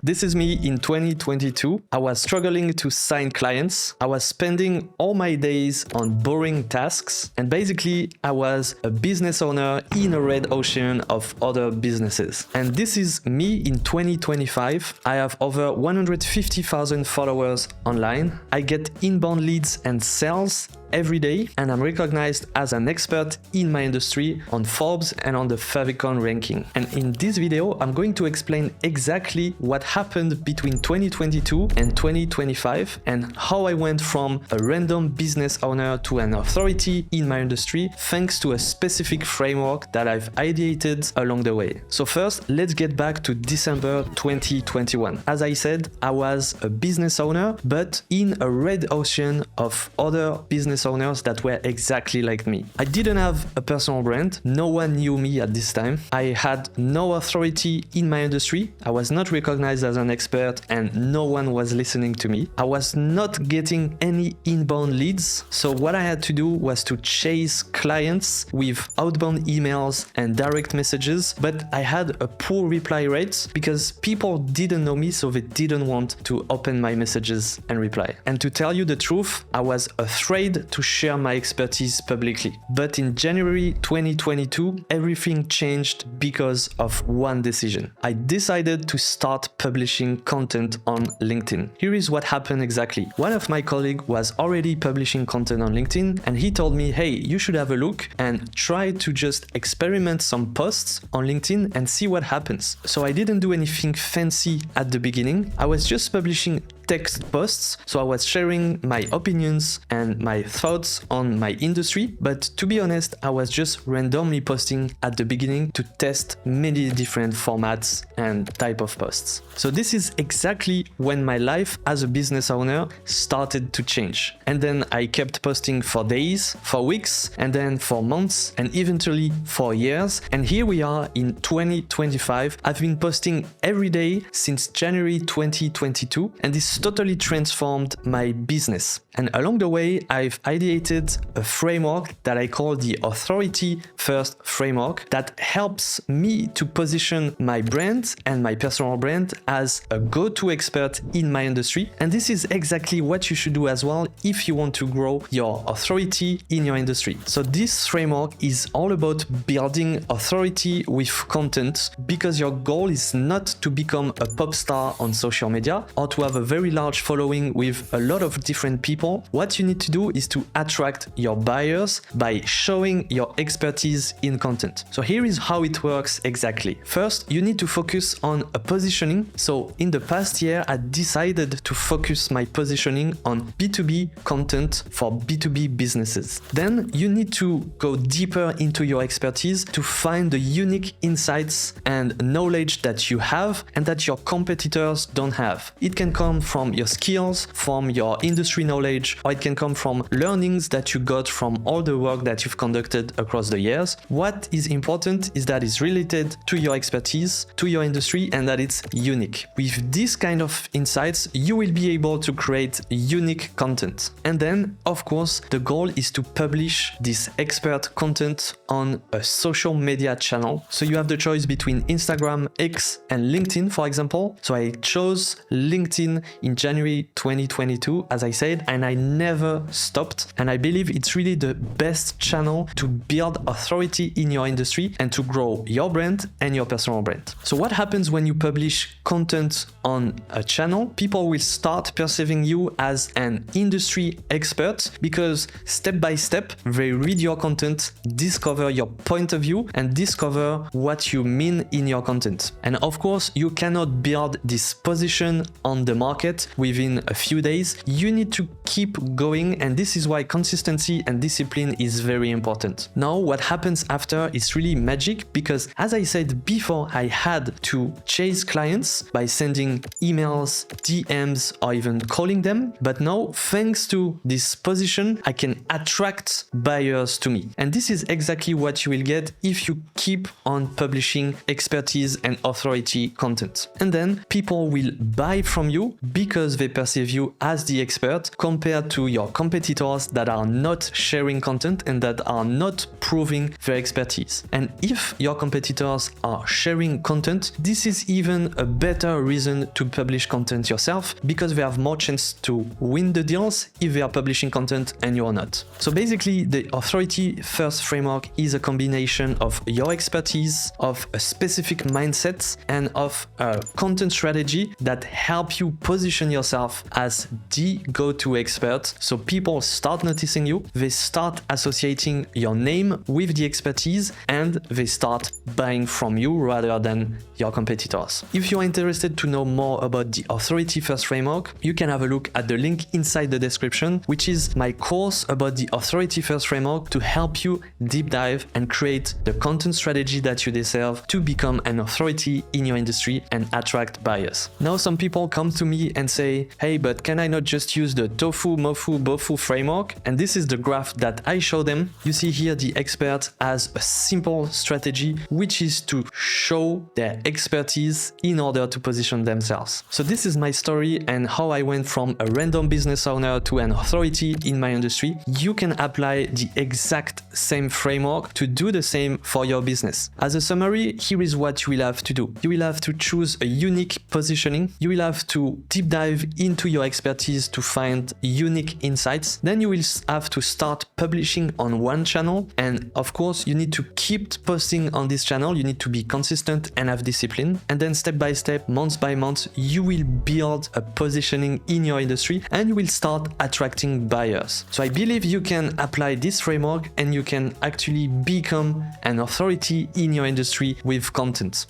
This is me in 2022. I was struggling to sign clients. I was spending all my days on boring tasks. And basically, I was a business owner in a red ocean of other businesses. And this is me in 2025. I have over 150,000 followers online. I get inbound leads and sales every day, and I'm recognized as an expert in my industry on Forbes and on the Favicon ranking. And in this video, I'm going to explain exactly what happened between 2022 and 2025 and how I went from a random business owner to an authority in my industry thanks to a specific framework that I've ideated along the way. So first, let's get back to December 2021. As I said, I was a business owner, but in a red ocean of other business owners that were exactly like me. I didn't have a personal brand. No one knew me at this time. I had no authority in my industry. I was not recognized as an expert and no one was listening to me. I was not getting any inbound leads. So what I had to do was to chase clients with outbound emails and direct messages, but I had a poor reply rate because people didn't know me, so they didn't want to open my messages and reply. And to tell you the truth, I was afraid to share my expertise publicly. But in January 2022, everything changed because of one decision. I decided to start publishing content on LinkedIn. Here is what happened exactly. One of my colleagues was already publishing content on LinkedIn, and he told me, hey, you should have a look and try to just experiment some posts on LinkedIn and see what happens. So I didn't do anything fancy at the beginning. I was just publishing text posts. So I was sharing my opinions and my thoughts on my industry. But to be honest, I was just randomly posting at the beginning to test many different formats and type of posts. So this is exactly when my life as a business owner started to change. And then I kept posting for days, for weeks, and then for months, and eventually for years. And here we are in 2025. I've been posting every day since January 2022, and this totally transformed my business. And along the way, I've ideated a framework that I call the Authority First Framework that helps me to position my brand and my personal brand as a go-to expert in my industry. And this is exactly what you should do as well if you want to grow your authority in your industry. So this framework is all about building authority with content, because your goal is not to become a pop star on social media or to have a very large following with a lot of different people. What you need to do is to attract your buyers by showing your expertise in content. So here is how it works exactly. First, you need to focus on a positioning. So in the past year, I decided to focus my positioning on B2B content for B2B businesses. Then you need to go deeper into your expertise to find the unique insights and knowledge that you have and that your competitors don't have. It can come from your skills, from your industry knowledge, or it can come from learnings that you got from all the work that you've conducted across the years. What is important is that it's related to your expertise, to your industry, and that it's unique. With this kind of insights, you will be able to create unique content. And then, of course, the goal is to publish this expert content on a social media channel. So you have the choice between Instagram, X, and LinkedIn, for example. So I chose LinkedIn in January 2022, as I said, and I never stopped. And I believe it's really the best channel to build authority in your industry and to grow your brand and your personal brand. So what happens when you publish content on a channel? People will start perceiving you as an industry expert because step by step, they read your content, discover your point of view, and discover what you mean in your content. And of course, you cannot build this position on the market within a few days. You need to keep going, and this is why consistency and discipline is very important. Now, what happens after is really magic because, as I said before, I had to chase clients by sending emails, DMs, or even calling them. But now, thanks to this position, I can attract buyers to me. And this is exactly what you will get if you keep on publishing expertise and authority content. And then people will buy from you because they perceive you as the expert compared to your competitors that are not sharing content and that are not proving their expertise. And if your competitors are sharing content, this is even a better reason to publish content yourself because they have more chance to win the deals if they are publishing content and you're not. So basically, the authority first framework is a combination of your expertise, of a specific mindset, and of a content strategy that help you position yourself as the go-to expert. So people start noticing you, they start associating your name with the expertise, and they start buying from you rather than your competitors. If you're interested to know more about the authority first framework, you can have a look at the link inside the description, which is my course about the authority first framework to help you deep dive and create the content strategy that you deserve to become an authority in your industry and attract buyers. Now some people come to me and say, hey, but can I not just use the tofu, mofu, bofu framework? And this is the graph that I show them. You see here the expert has a simple strategy, which is to show their expertise in order to position themselves. So this is my story and how I went from a random business owner to an authority in my industry. You can apply the exact same framework to do the same for your business. As a summary, here is what you will have to do. You will have to choose a unique positioning. You will have to deep dive into your expertise to find unique insights. Then you will have to start publishing on one channel. And of course, you need to keep posting on this channel. You need to be consistent and have discipline. And then step by step, month by month, you will build a positioning in your industry and you will start attracting buyers. So I believe you can apply this framework and you can actually become an authority in your industry with content.